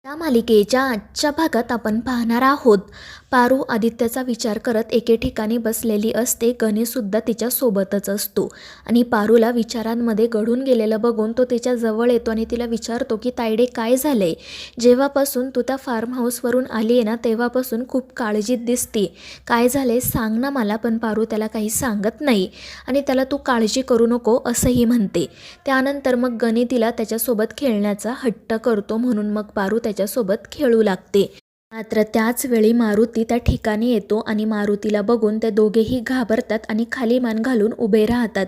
या मालिकेच्या आजच्या भागात आपण पाहणार आहोत. पारू आदित्यचा विचार करत एके ठिकाणी बसलेली असते. गणेशसुद्धा तिच्या सोबतच असतो आणि पारूला विचारांमध्ये गढून गेलेलं बघून तो तिच्या जवळ येतो आणि तिला विचारतो की तायडे काय झालंय? जेव्हापासून तू त्या फार्म हाऊसवरून आली आहे ना तेव्हापासून खूप काळजीत दिसते. काय झालंय सांग ना मला. पण पारू त्याला काही सांगत नाही आणि त्याला तू काळजी करू नको असंही म्हणते. त्यानंतर मग गणी तिला त्याच्यासोबत खेळण्याचा हट्ट करतो म्हणून मग पारू त्याच्यासोबत खेळू लागते. मात्र त्याच वेळी मारुती त्या ठिकाणी येतो आणि मारुतीला बघून ते दोघेही घाबरतात आणि खाली मान घालून उभे राहतात.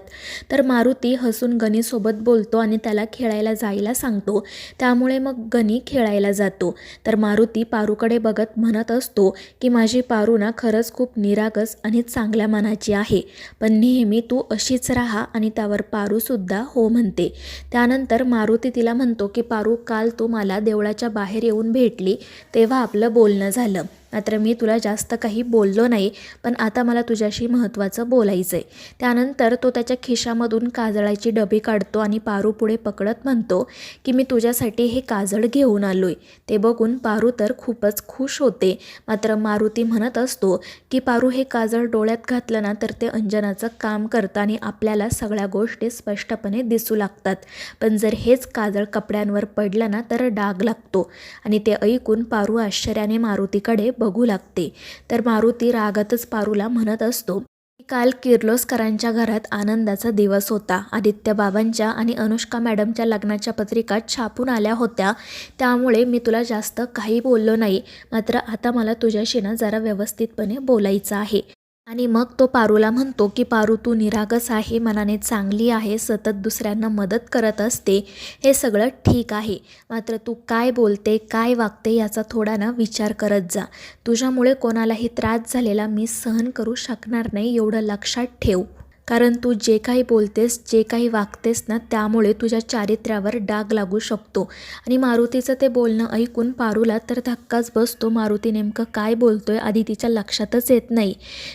तर मारुती हसून गणीसोबत बोलतो आणि त्याला खेळायला जायला सांगतो. त्यामुळे मग गणी खेळायला जातो. तर मारुती पारूकडे बघत म्हणत असतो की माझी पारू ना खरंच खूप निरागस आणि चांगल्या मनाची आहे, पण नेहमी तू अशीच राहा. आणि त्यावर पारूसुद्धा हो म्हणते. त्यानंतर मारुती तिला म्हणतो की पारू काल तू मला देवळाच्या बाहेर येऊन भेटली तेव्हा आपलं बोलणं झालं, मात्र मी तुला जास्त काही बोललो नाही, पण आता मला तुझ्याशी महत्त्वाचं बोलायचं आहे. त्यानंतर तो त्याच्या खिशामधून काजळाची डबी काढतो आणि पारू पुढे पकडत म्हणतो की मी तुझ्यासाठी हे काजळ घेऊन आलो आहे. ते बघून पारू तर खूपच खुश होते. मात्र मारुती म्हणत असतो की पारू हे काजळ डोळ्यात घातलं ना तर ते अंजनाचं काम करतं आणि आपल्याला सगळ्या गोष्टी स्पष्टपणे दिसू लागतात, पण जर हेच काजळ कपड्यांवर पडलं ना तर डाग लागतो. आणि ते ऐकून पारू आश्चर्याने मारुतीकडे बघू लागते. तर मारुती रागातच पारूला म्हणत असतो काल किर्लोस्करांच्या घरात आनंदाचा दिवस होता. आदित्य बाबांच्या आणि अनुष्का मॅडमच्या लग्नाच्या पत्रिका छापून आल्या होत्या, त्यामुळे मी तुला जास्त काही बोललो नाही. मात्र आता मला तुझ्याशी ना जरा व्यवस्थितपणे बोलायचं आहे. आणि मग तो पारूला म्हणतो की पारू तू निरागस आहे, मनाने चांगली आहे, सतत दुसऱ्यांना मदत करत असते, हे सगळं ठीक आहे. मात्र तू काय बोलते काय वागते याचा थोडा ना विचार करत जा. तुझ्यामुळे कोणालाही त्रास झालेला मी सहन करू शकणार नाही, एवढं लक्षात ठेव. कारण तू जे काही बोलतेस जे काही वागतेस ना त्यामुळे तुझ्या चारित्र्यावर डाग लागू शकतो. आणि मारुतीचं ते बोलणं ऐकून पारूला तर धक्काच बसतो. मारुती नेमकं काय बोलतोय आधी तिच्या लक्षातच येत नाही.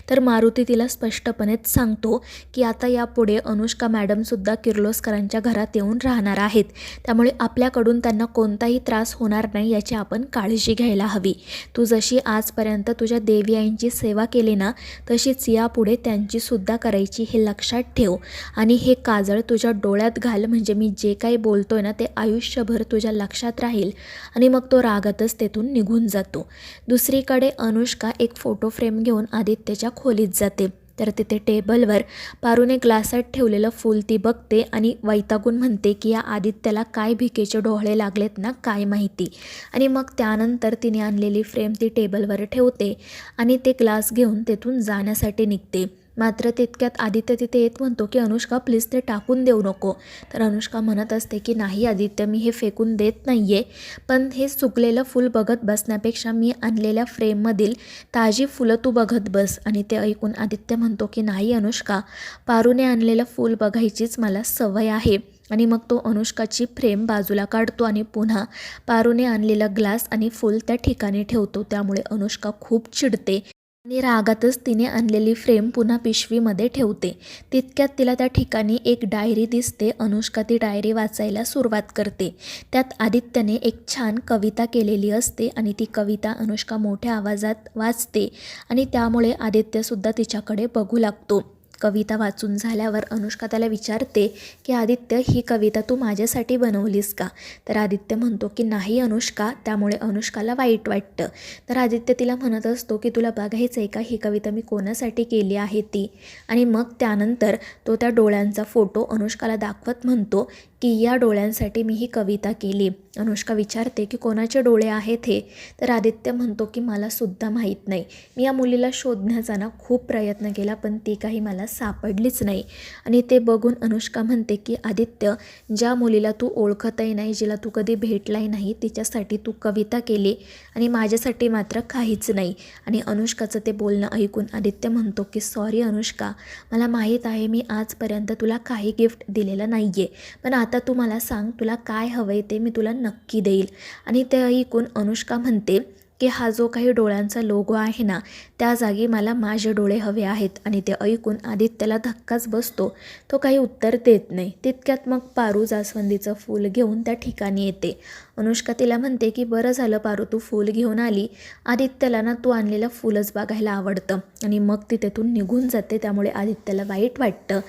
तर मारुती तिला स्पष्टपणेच सांगतो की आता यापुढे अनुष्का मॅडमसुद्धा किर्लोस्करांच्या घरात येऊन राहणार आहेत, त्यामुळे आपल्याकडून त्यांना कोणताही त्रास होणार नाही याची आपण काळजी घ्यायला हवी. तू जशी आजपर्यंत तुझ्या देवी आईंची सेवा केली ना तशीच यापुढे त्यांचीसुद्धा करायची हे लक्षात ठेव. आणि हे काजळ तुझ्या डोळ्यात घाल, म्हणजे मी जे काही बोलतोय ना ते आयुष्यभर तुझ्या लक्षात राहील. आणि मग तो रागातच तेथून निघून जातो. दुसरीकडे अनुष्का एक फोटो फ्रेम घेऊन आदित्यच्या खोलीत जाते. तर तिथे टेबलवर पारूने ग्लासात ठेवलेलं फूल ती बघते आणि वैतागून म्हणते की या आदित्यला काय भिकेचे डोळे लागलेत ना काय माहिती. आणि मग त्यानंतर तिने आणलेली फ्रेम ती टेबलवर ठेवते आणि ते ग्लास घेऊन तेथून जाण्यासाठी निघते. मात्र तितक्यात आदित्य तिथे येत म्हणतो की अनुष्का प्लीज ते टाकून देऊ नको. तर अनुष्का म्हणत असते की नाही आदित्य, मी हे फेकून देत नाही आहे, पण हे सुकलेलं फूल बघत बसण्यापेक्षा मी आणलेल्या फ्रेममधील ताजी फुलं तू बघत बस. आणि ते ऐकून आदित्य म्हणतो की नाही अनुष्का, पारूने आणलेलं फूल बघायचीच मला सवय आहे. आणि मग तो अनुष्काची फ्रेम बाजूला काढतो आणि पुन्हा पारूने आणलेला ग्लास आणि फूल त्या ठिकाणी ठेवतो. त्यामुळे अनुष्का खूप चिडते आणि रागातच तिने आणलेली फ्रेम पुन्हा पिशवीमध्ये ठेवते. तितक्यात तिला त्या ठिकाणी एक डायरी दिसते. अनुष्का ती डायरी वाचायला सुरुवात करते. त्यात आदित्यने एक छान कविता केलेली असते आणि ती कविता अनुष्का मोठ्या आवाजात वाचते आणि त्यामुळे आदित्यसुद्धा तिच्याकडे बघू लागतो. कविता वाचून झाल्यावर अनुष्का त्याला विचारते की आदित्य, ही कविता तू माझ्यासाठी बनवलीस का? तर आदित्य म्हणतो की नाही अनुष्का. त्यामुळे अनुष्काला वाईट वाटतं. तर आदित्य तिला म्हणत असतो की तुला बघायचं आहे का ही कविता मी कोणासाठी केली आहे ती. आणि मग त्यानंतर तो त्या डोळ्यांचा फोटो अनुष्काला दाखवत म्हणतो की या डोळ्यांसाठी मी ही कविता केली. अनुष्का विचारते की कोणाचे डोळे आहेत हे. तर आदित्य म्हणतो की मलासुद्धा माहीत नाही. मी या मुलीला शोधण्याचा ना खूप प्रयत्न केला, पण ती काही मला सापडलीच नाही. आणि ते बघून अनुष्का म्हणते की आदित्य, ज्या मुलीला तू ओळखतही नाही, जिला तू कधी भेटलाही नाही, तिच्यासाठी तू कविता केली आणि माझ्यासाठी मात्र काहीच नाही. आणि अनुष्काचं ते बोलणं ऐकून आदित्य म्हणतो की सॉरी अनुष्का, मला माहीत आहे मी आजपर्यंत तुला काही गिफ्ट दिलेलं नाही आहे, पण आता तू मला सांग तुला काय हवं आहे ते मी तुला नक्की देईल. आणि ते ऐकून अनुष्का म्हणते की हा जो काही डोळ्यांचा लोगो आहे ना त्या जागी मला माझे डोळे हवे आहेत. आणि ते ऐकून आदित्यला धक्काच बसतो. तो काही उत्तर देत नाही. तितक्यात मग पारू जास्वंदीचं फूल घेऊन त्या ठिकाणी येते. अनुष्का तिला म्हणते की बरं झालं पारू तू फूल घेऊन आली. आदित्यला ना तू आणलेलं फुलच बघायला आवडतं. आणि मग ती तेथून निघून जाते. त्यामुळे आदित्यला वाईट वाटतं.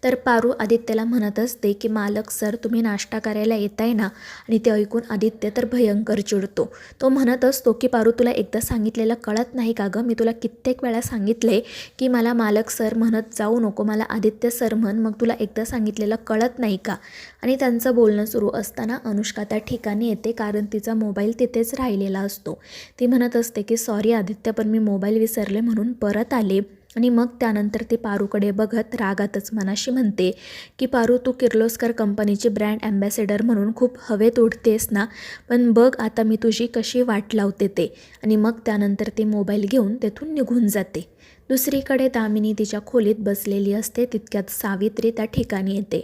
तर पारू आदित्यला म्हणत असते की मालक सर तुम्ही नाश्ता करायला येताय ना. आणि ते ऐकून आदित्य तर भयंकर चिडतो. तो म्हणत असतो की पारू तुला एकदा सांगितलेलं कळत नाही का गं. मी तुला कित्येक वेळा सांगितले की मला मालक सर म्हणत जाऊ नको, मला आदित्य सर म्हण. मग तुला एकदा सांगितलेलं कळत नाही का. आणि त्यांचं बोलणं सुरू असताना अनुष्का त्या ठिकाणी येते, कारण तिचा मोबाईल तिथेच राहिलेला असतो. ती म्हणत असते की सॉरी आदित्य पण मी मोबाईल विसरले म्हणून परत आले. आणि मग त्यानंतर ती पारूकडे बघत रागातच मनाशी म्हणते की पारू तू किर्लोस्कर कंपनीची ब्रँड ॲम्बॅसेडर म्हणून खूप हवेत उडतेस ना, पण बघ आता मी तुझी कशी वाट लावते ते. आणि मग त्यानंतर ती मोबाईल घेऊन तेथून निघून जाते. दुसरीकडे दामिनी तिच्या खोलीत बसलेली असते. तितक्यात सावित्री त्या ठिकाणी येते.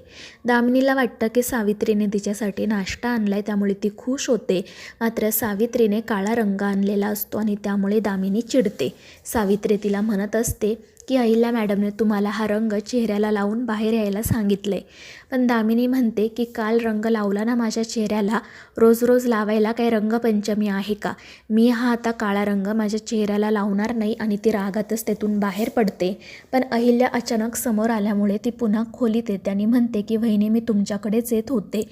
दामिनीला वाटतं की सावित्रीने तिच्यासाठी नाश्ता आणलाय, त्यामुळे ती खुश होते. मात्र सावित्रीने काळा रंग आणलेला असतो आणि त्यामुळे दामिनी चिडते. सावित्री तिला म्हणत असते की अहिल्या मॅडमने तुम्हाला हा रंग चेहऱ्याला लावून बाहेर यायला सांगितले. पण दामिनी म्हणते की काल रंग लावला ना माझ्या चेहऱ्याला, रोज रोज लावायला काही रंगपंचमी आहे का. मी हा आता काळा रंग माझ्या चेहऱ्याला लावणार नाही. आणि ती रागातच तेथून बाहेर पडते. पण अहिल्या अचानक समोर आल्यामुळे ती पुन्हा खोलीत येते आणि म्हणते की वहिनी मी तुमच्याकडेच येत होते.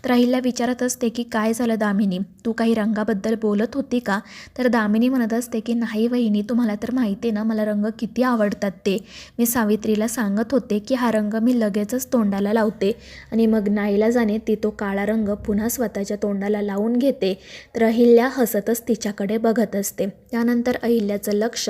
तर अहिल्या विचारत असते की काय झालं दामिनी, तू काही रंगाबद्दल बोलत होती का. तर दामिनी म्हणत असते की नाही वहिनी, तुम्हाला तर माहिती ना मला रंग किती आवडतात ते. मी सावित्रीला सांगत होते की हा रंग मी लगेचच तोंडाला लावते. आणि मग नाईलाजाने ती तो काळा रंग पुन्हा स्वतःच्या तोंडाला लावून घेते. तर अहिल्या हसतच तिच्याकडे बघत असते. त्यानंतर अहिल्याचं लक्ष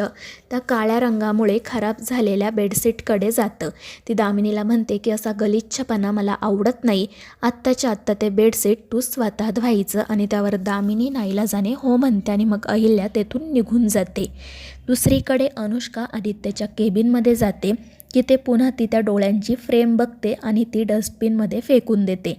त्या काळ्या रंगामुळे खराब झालेल्या बेडशीटकडे जातं. ती दामिनीला म्हणते की असा गलिच्छपणा मला आवडत नाही. आत्ताच्या आत्ता ते बेडशीट तू स्वतः धुवायचं. आणि त्यावर दामिनी नाईलाजाने हो म्हणते आणि मग अहिल्या तेथून निघून जाते. दुसरीकडे अनुष्का आदित्यच्या केबिनमध्ये जाते की ते पुन्हा ती त्या डोळ्यांची फ्रेम बघते आणि ती डस्टबिनमध्ये फेकून देते.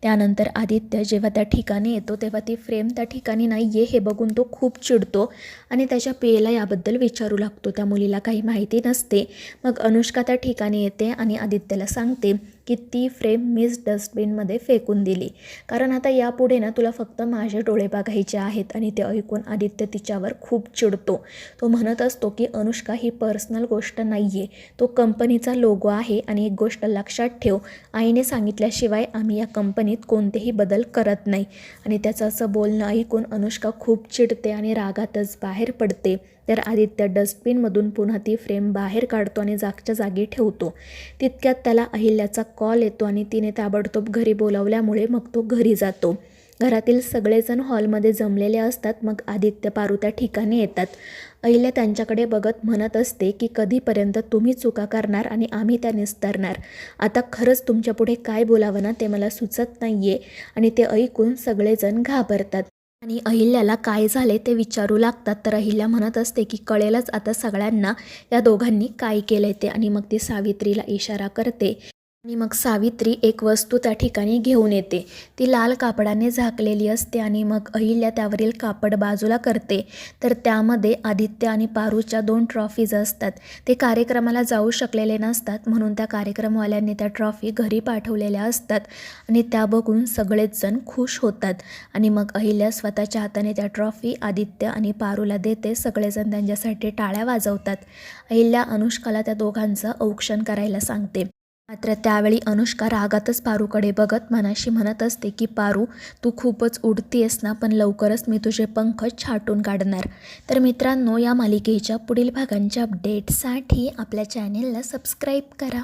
त्यानंतर आदित्य जेव्हा त्या ठिकाणी येतो तेव्हा ती फ्रेम त्या ठिकाणी नाही आहे हे बघून तो खूप चिडतो आणि त्याच्या पेला याबद्दल विचारू लागतो. त्या मुलीला काही माहिती नसते. मग अनुष्का त्या ठिकाणी येते आणि आदित्यला सांगते की ती फ्रेम मीच डस्टबिनमध्ये फेकून दिली, कारण आता यापुढे ना तुला फक्त माझे डोळे बघायचे आहेत. आणि ते ऐकून आदित्य तिच्यावर खूप चिडतो. तो म्हणत असतो की अनुष्का ही पर्सनल गोष्ट नाही आहे, तो कंपनीचा लोगो आहे. आणि एक गोष्ट लक्षात ठेव, आईने सांगितल्याशिवाय आम्ही या कंपनीत कोणतेही बदल करत नाही. आणि त्याचं असं बोलणं ऐकून अनुष्का खूप चिडते आणि रागातच बाहेर पडते. तर आदित्य डस्टबिनमधून पुन्हा ती फ्रेम बाहेर काढतो आणि जागच्या जागी ठेवतो. तितक्यात त्याला अहिल्याचा कॉल येतो आणि तिने ताबडतोब घरी बोलावल्यामुळे मग तो घरी जातो. घरातील सगळेजण हॉलमध्ये जमलेले असतात. मग आदित्य पारू त्या ठिकाणी येतात. अहिल्या त्यांच्याकडे बघत म्हणत असते की कधीपर्यंत तुम्ही चुका करणार आणि आम्ही त्या निस्तरणार. आता खरंच तुमच्यापुढे काय बोलावं ना ते मला सुचत नाही आहे. आणि ते ऐकून सगळेजण घाबरतात आणि अहिल्याला काय झाले ते विचारू लागतात. तर अहिल्या म्हणत असते की कळेलच आता सगळ्यांना या दोघांनी काय केलंय ते. आणि मग ती सावित्रीला इशारा करते आणि मग सावित्री एक वस्तू त्या ठिकाणी घेऊन येते. ती लाल कापडाने झाकलेली असते आणि मग अहिल्या त्यावरील कापड बाजूला करते. तर त्यामध्ये आदित्य आणि पारूच्या 2 ट्रॉफीज असतात. ते कार्यक्रमाला जाऊ शकलेले नसतात, म्हणून त्या कार्यक्रमवाल्यांनी त्या ट्रॉफी घरी पाठवलेल्या असतात. आणि त्या बघून सगळेच जण खुश होतात. आणि मग अहिल्या स्वतःच्या हाताने त्या ट्रॉफी आदित्य आणि पारूला देते. सगळेजण त्यांच्यासाठी टाळ्या वाजवतात. अहिल्या अनुष्काला त्या दोघांचं औक्षण करायला सांगते. मात्र त्यावेळी अनुष्का रागातच पारूकडे बघत मनाशी म्हणत असते की पारू तू खूपच उडतीयस ना, पण लवकरच मी तुझे पंख छाटून काढणार. तर मित्रांनो, या मालिकेच्या पुढील भागांच्या अपडेटसाठी आपल्या चॅनेलला सबस्क्राईब करा.